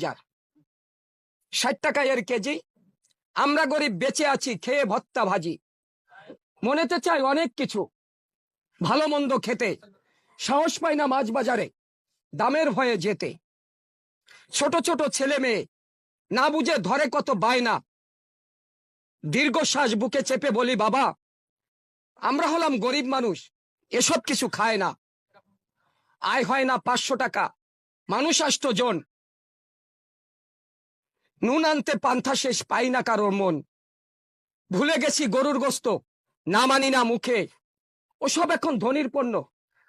যার 60 টাকা এর কেজি। আমরা গরিব বেঁচে আছি খেয়ে ভত্তা ভাজি। মনেতে চাই অনেক কিছু, ভালো মন্দ খেতে, সাহস পাই না মাছ বাজারে দামের ভয়ে যেতে। ছোট ছোট ছেলে মেয়ে না বুঝে ধরে কত বায়না, দীর্ঘশ্বাস বুকে চেপে বলি বাবা আমরা হলাম গরিব মানুষ, এসব কিছু খায় না। আয় হয় না 500 টাকা, মানুষ 8 জন, নুন আনতে পান্থা শেষ, পাই না কারোর মন। ভুলে গেছি গরুর গোস্ত, না মানি না মুখে, ওসব এখন ধনির পণ্য,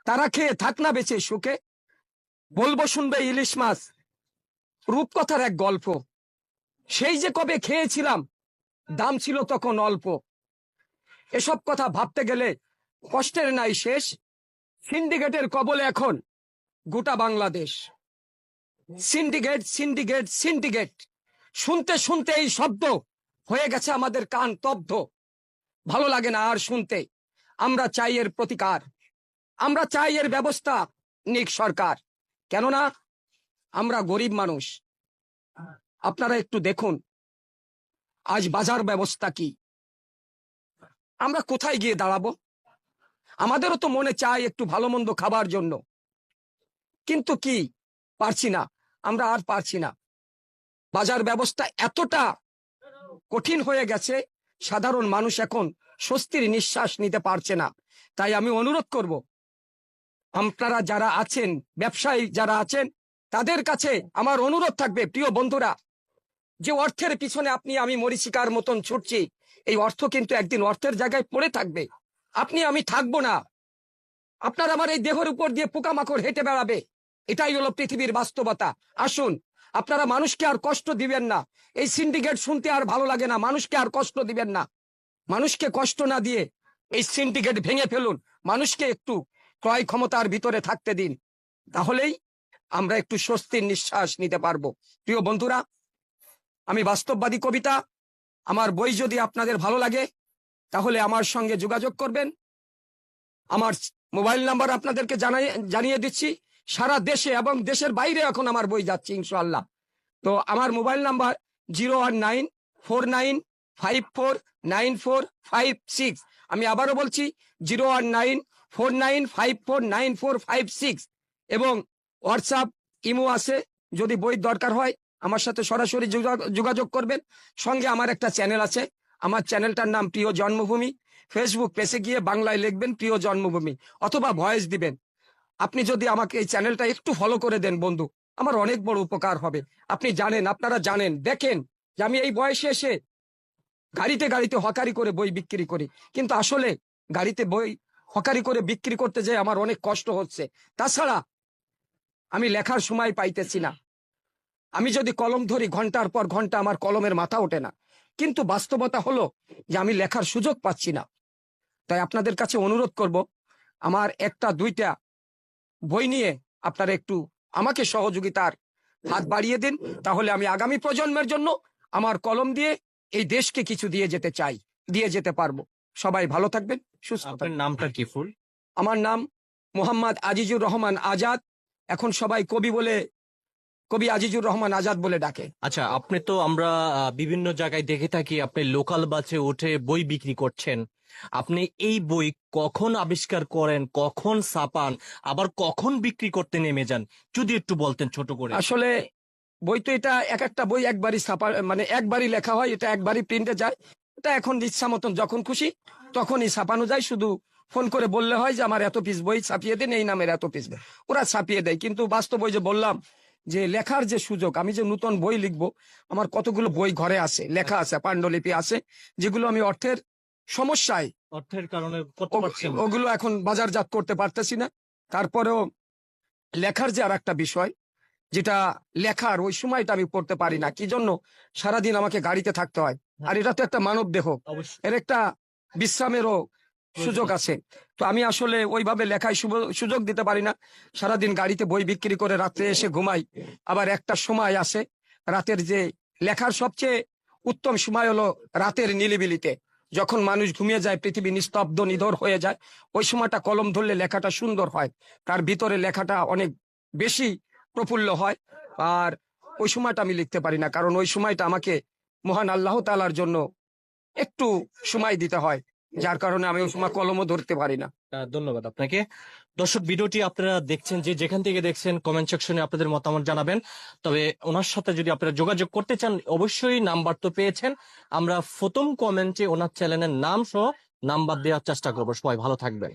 তারা খেয়ে থাক না বেঁচে সুখে। বলবো শুনবে ইলিশ মাছ, রূপকথার এক গল্প, সেই যে কবে খেয়েছিলাম, দাম ছিল তখন অল্প। এসব কথা ভাবতে গেলে কষ্টের নাই শেষ। সিন্ডিকেটের কবলে এখন গোটা বাংলাদেশ। সিন্ডিকেট সিন্ডিকেট সিন্ডিকেট, শুনতে শুনতে এই শব্দ হয়ে গেছে আমাদের কান তব্ধ। ভালো লাগে না আর শুনতে, আমরা চাই এর প্রতিকার, আমরা চাই এর ব্যবস্থা নিক সরকার। কেননা আমরা গরিব মানুষ। আপনারা একটু দেখুন আজ বাজার ব্যবস্থা কি, আমরা কোথায় গিয়ে দাঁড়াবো? আমাদেরও তো মনে চায় একটু ভালো মন্দ খাবার জন্য, কিন্তু কি পারছি না, আমরা আর পারছি না। বাজার ব্যবস্থা এতটা কঠিন হয়ে গেছে, সাধারণ মানুষ এখন স্বস্তির নিঃশ্বাস নিতে পারছে না। তাই আমি অনুরোধ করব, আপনারা যারা আছেন, ব্যবসায়ী যারা আছেন, তাদের কাছে আমার অনুরোধ থাকবে, প্রিয় বন্ধুরা, যে অর্থের পিছনে আপনি আমি মরীচিকার মতন ছুটছি, এই অর্থ কিন্তু একদিন অর্থের জায়গায় পড়ে থাকবে। আপনি আমি থাকবো না, আপনার আমার এই দেহের উপর দিয়ে পোকামাকড় হেঁটে বেড়াবে। এটাই হলো পৃথিবীর বাস্তবতা। আসুন, আপনারা মানুষকে আর কষ্ট দিবেন না। এই সিন্ডিকেট শুনতে আর ভালো লাগে না, মানুষকে আর কষ্ট দিবেন না। মানুষকে কষ্ট না দিয়ে এই সিন্ডিকেট ভেঙে ফেলুন, মানুষকে একটু ক্রয় ক্ষমতার ভিতরে থাকতে দিন, তাহলেই আমরা একটু স্বস্তির নিঃশ্বাস নিতে পারবো। প্রিয় বন্ধুরা, আমি বাস্তববাদী কবিতা, আমার বই যদি আপনাদের ভালো লাগে তাহলে আমার সঙ্গে যোগাযোগ করবেন। আমার মোবাইল নাম্বার আপনাদেরকে জানিয়ে দিচ্ছি। সারা দেশে এবং দেশের বাইরে এখন আমার বই যাচ্ছে ইনশাআল্লাহ। তো আমার মোবাইল নাম্বার 01949549456। আমি আবারও বলছি 01949549456। এবং হোয়াটসঅ্যাপ, ইমো আছে, যদি বই দরকার হয় আমার সাথে সরাসরি যোগাযোগ করবেন। সঙ্গে আমার একটা চ্যানেল আছে, আমার চ্যানেলটার নাম প্রিয় জন্মভূমি। ফেসবুক পেজে গিয়ে বাংলায় লিখবেন প্রিয় জন্মভূমি, অথবা ভয়েস দিবেন। আপনি যদি আমাকে এই চ্যানেলটা একটু ফলো করে দেন বন্ধু, আমার অনেক বড় উপকার হবে। আপনি জানেন, আপনারা জানেন, দেখেন যে আমি এই বয়সে এসে গাড়িতে গাড়িতে হকারি করে বই বিক্রি করি, কিন্তু আসলে গাড়িতে বই হকারি করে বিক্রি করতে যেয়ে আমার অনেক কষ্ট হচ্ছে। তাছাড়া আমি লেখার সময় পাইতেছি না। আমি যদি কলম ধরি ঘন্টার পর ঘন্টা আমার কলমের মাথা ওঠে না, কিন্তু বাস্তবতা হলো যে আমি লেখার সুযোগ পাচ্ছি না। তাই আপনাদের কাছে অনুরোধ করব, আমার একটা দুইটা বই নিয়ে আপনারা একটু আমাকে সহযোগিতার হাত বাড়িয়ে দিন, তাহলে আমি আগামী প্রজন্মের জন্য আমার কলম দিয়ে এই দেশকে কিছু দিয়ে যেতে চাই, দিয়ে যেতে পারবো। সবাই ভালো থাকবেন, সুস্থ আপনার থাকবেন। নামটা কি ফুল? আমার নাম মোহাম্মদ আজিজুর রহমান আজাদ। এখন সবাই কবি আজিজুর রহমান আজাদ বলে ডাকে। আচ্ছা, আপনি তো আমরা বিভিন্ন জায়গায় দেখে থাকি আপনি লোকাল বাসে উঠে বই বিক্রি করছেন। আপনি এই বই কখন আবিষ্কার করেন, কখন ছাপান, আবার কখন বিক্রি করতে নেমে যান, যদি একটু বলতেন ছোট করে। আসলে বই তো এটা এক একটা বই একবারই ছাপা, মানে একবারই লেখা হয়, এটা একবারই প্রিন্টে যায়। এটা এখন ইচ্ছা মতন যখন খুশি তখনই ছাপানো যায়। শুধু ফোন করে বললে হয় যে আমার এত পিস বই ছাপিয়ে দিন, এই নামের এত পিস, ওরা ছাপিয়ে দেয়। কিন্তু বাস্তব বই যে বললাম যে লেখার যে সুযোগ, আমি যে নতুন বই লিখবো, আমার কতগুলো বই ঘরে আছে, লেখা আছে, পাণ্ডুলিপি আছে, যেগুলো আমি অর্থের সমস্যায়, অর্থের কারণে করতে পারছেন না। ওগুলো এখন বাজারজাত করতে পারতেছি না। তারপরেও লেখার যে আর একটা বিষয়, যেটা লেখার ওই সময়টা আমি পড়তে পারি না, কি জন্য? সারাদিন আমাকে গাড়িতে থাকতে হয়, আর এটা তো একটা মানব দেহ, অবশ্যই এর একটা বিশ্রামেরও সুযোগ আছে। তো আমি আসলে ওইভাবে লেখায় সুযোগ দিতে পারি না। সারাদিন গাড়িতে বই বিক্রি করে রাত্রে এসে ঘুমাই। আবার একটা সময় আসে রাতের, যে লেখার সবচেয়ে উত্তম সময় হলো রাতের নিলিবিলিতে, যখন মানুষ ঘুমিয়ে যায়, পৃথিবী নিস্তব্ধ নিধর হয়ে যায়। ওই সময়টা কলম ধরলে লেখাটা সুন্দর হয়, তার ভিতরে লেখাটা অনেক বেশি প্রফুল্ল হয়। আর ওই সময়টা আমি লিখতে পারি না, কারণ ওই সময়টা আমাকে মহান আল্লাহ তাআলার জন্য একটু সময় দিতে হয়, যার কারণে আমি ওই সময় কলমও ধরতে পারি না। ধন্যবাদ আপনাকে। দর্শক, ভিডিওটি আপনারা দেখছেন, যে যেখান থেকে দেখছেন কমেন্ট সেকশনে আপনাদের মতামত জানাবেন। তবে ওনার সাথে যদি আপনারা যোগাযোগ করতে চান, অবশ্যই নাম্বার তো পেয়েছেন, আমরা প্রথম কমেন্টে ওনার চ্যানেলের নাম সহ নাম্বার দেওয়ার চেষ্টা করবো। সবাই ভালো থাকবেন।